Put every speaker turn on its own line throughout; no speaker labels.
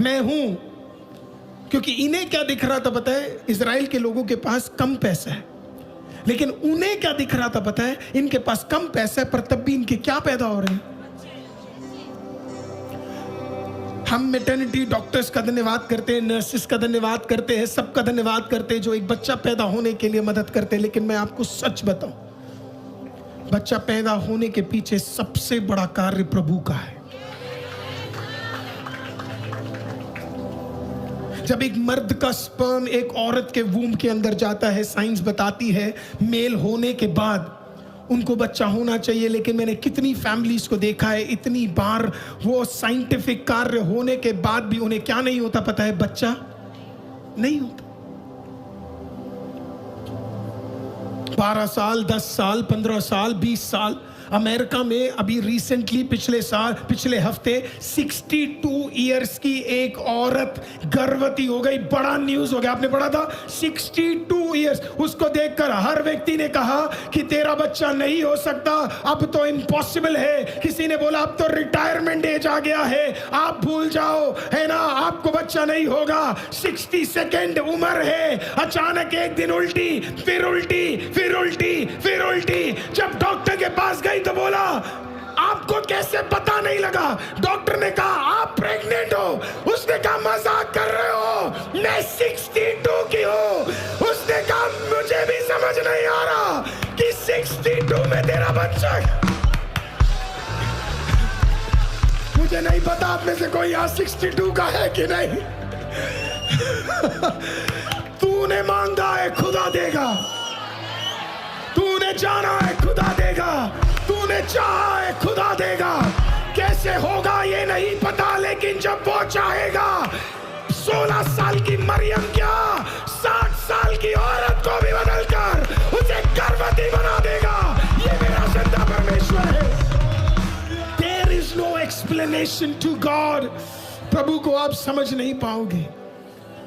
मैं हूं। क्योंकि इन्हें क्या दिख रहा था पता है? इजराइल के लोगों के पास कम पैसा है, लेकिन उन्हें क्या दिख रहा था पता है? इनके पास कम पैसा है पर तब भी इनके क्या पैदा हो रहे हैं? हम मैटरनिटी डॉक्टर्स का धन्यवाद करते हैं, नर्सेस का धन्यवाद करते हैं, सबका धन्यवाद करते हैं जो एक बच्चा पैदा होने के लिए मदद करते हैं। लेकिन मैं आपको सच बताऊं, बच्चा पैदा होने के पीछे सबसे बड़ा कार्य प्रभु का है। जब एक मर्द का स्पर्म एक औरत के वूम्ब के अंदर जाता है, साइंस बताती है मेल होने के बाद उनको बच्चा होना चाहिए। लेकिन मैंने कितनी फैमिलीज को देखा है, इतनी बार वो साइंटिफिक कार्य होने के बाद भी उन्हें क्या नहीं होता पता है? बच्चा नहीं होता। 12 साल, 10 साल, 15 साल, 20 साल। अमेरिका में अभी रिसेंटली पिछले हफ्ते 62 इयर्स की एक औरत गर्भवती हो गई। बड़ा न्यूज हो गया, आपने पढ़ा था? 62 इयर्स। उसको देखकर हर व्यक्ति ने कहा कि तेरा बच्चा नहीं हो सकता, अब तो इम्पॉसिबल है। किसी ने बोला अब तो रिटायरमेंट एज आ गया है, आप भूल जाओ, है ना, आपको बच्चा नहीं होगा। 62nd उम्र है। अचानक एक दिन उल्टी, फिर उल्टी, फिर उल्टी, फिर उल्टी। जब डॉक्टर के पास गई तो बोला आपको कैसे पता नहीं लगा? डॉक्टर ने कहा आप प्रेग्नेंट हो। उसने कहा मजाक कर रहे हो, मैं 62 की हूं। उसने कहा मुझे भी समझ नहीं आ रहा कि 62 में तेरा बच्चा है। मुझे नहीं पता आप में से कोई यहाँ 62 का है कि नहीं। तूने मांगा है खुदा देगा, तूने जाना है खुदा देगा, तूने चाहा है खुदा देगा। कैसे होगा ये नहीं पता, लेकिन जब वो चाहेगा 16 साल की मरियम क्या 60 साल की औरत को भी बदलकर उसे गर्भवती बना देगा। ये मेरा जिंदा परमेश्वर है। There is no explanation to God। प्रभु को आप समझ नहीं पाओगे।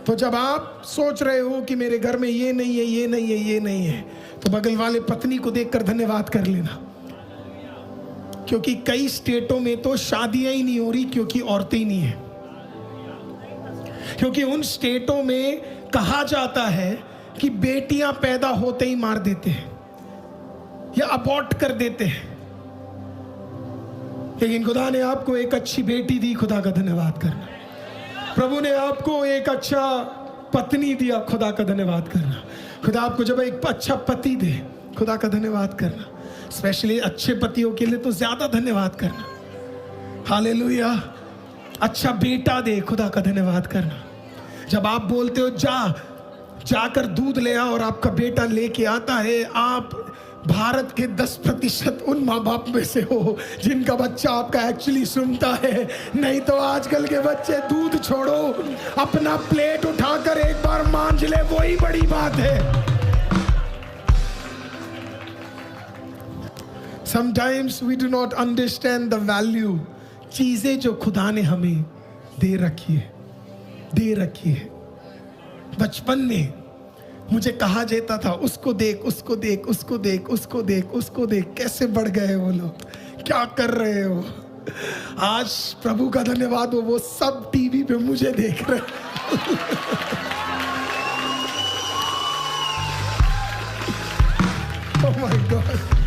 तो जब आप सोच रहे हो कि मेरे घर में ये नहीं है, ये नहीं है, ये नहीं है, तो बगल वाले पत्नी को देखकर धन्यवाद कर लेना। क्योंकि कई स्टेटों में तो शादियां ही नहीं हो रही क्योंकि औरतें ही नहीं है। क्योंकि उन स्टेटों में कहा जाता है कि बेटियां पैदा होते ही मार देते हैं या अबॉर्ट कर देते हैं। लेकिन खुदा ने आपको एक अच्छी बेटी दी, खुदा का धन्यवाद करना। प्रभु ने आपको एक अच्छा पत्नी दिया, खुदा का धन्यवाद करना। खुदा आपको जब एक अच्छा पति दे, खुदा का धन्यवाद करना। स्पेशली अच्छे पतियों के लिए तो ज्यादा धन्यवाद करना। हालेलुया। अच्छा बेटा दे, खुदा का धन्यवाद करना। जब आप बोलते हो जाकर दूध ले आओ और आपका बेटा लेके आता है, आप भारत के 10% उन माँ बाप में से हो जिनका बच्चा आपका एक्चुअली सुनता है। नहीं तो आजकल के बच्चे दूध छोड़ो, अपना प्लेट उठाकर एक बार मांझ ले, वही बड़ी बात है। Sometimes we do not understand the value। चीजें जो खुदा ने हमें दे रखी है। बचपन में मुझे कहा जाता था उसको देख, उसको देख, उसको देख, उसको देख, उसको देख, कैसे बढ़ गए वो लोग, क्या कर रहे हो। आज प्रभु का धन्यवाद हो, वो सब टीवी पे मुझे देख रहे Oh my God।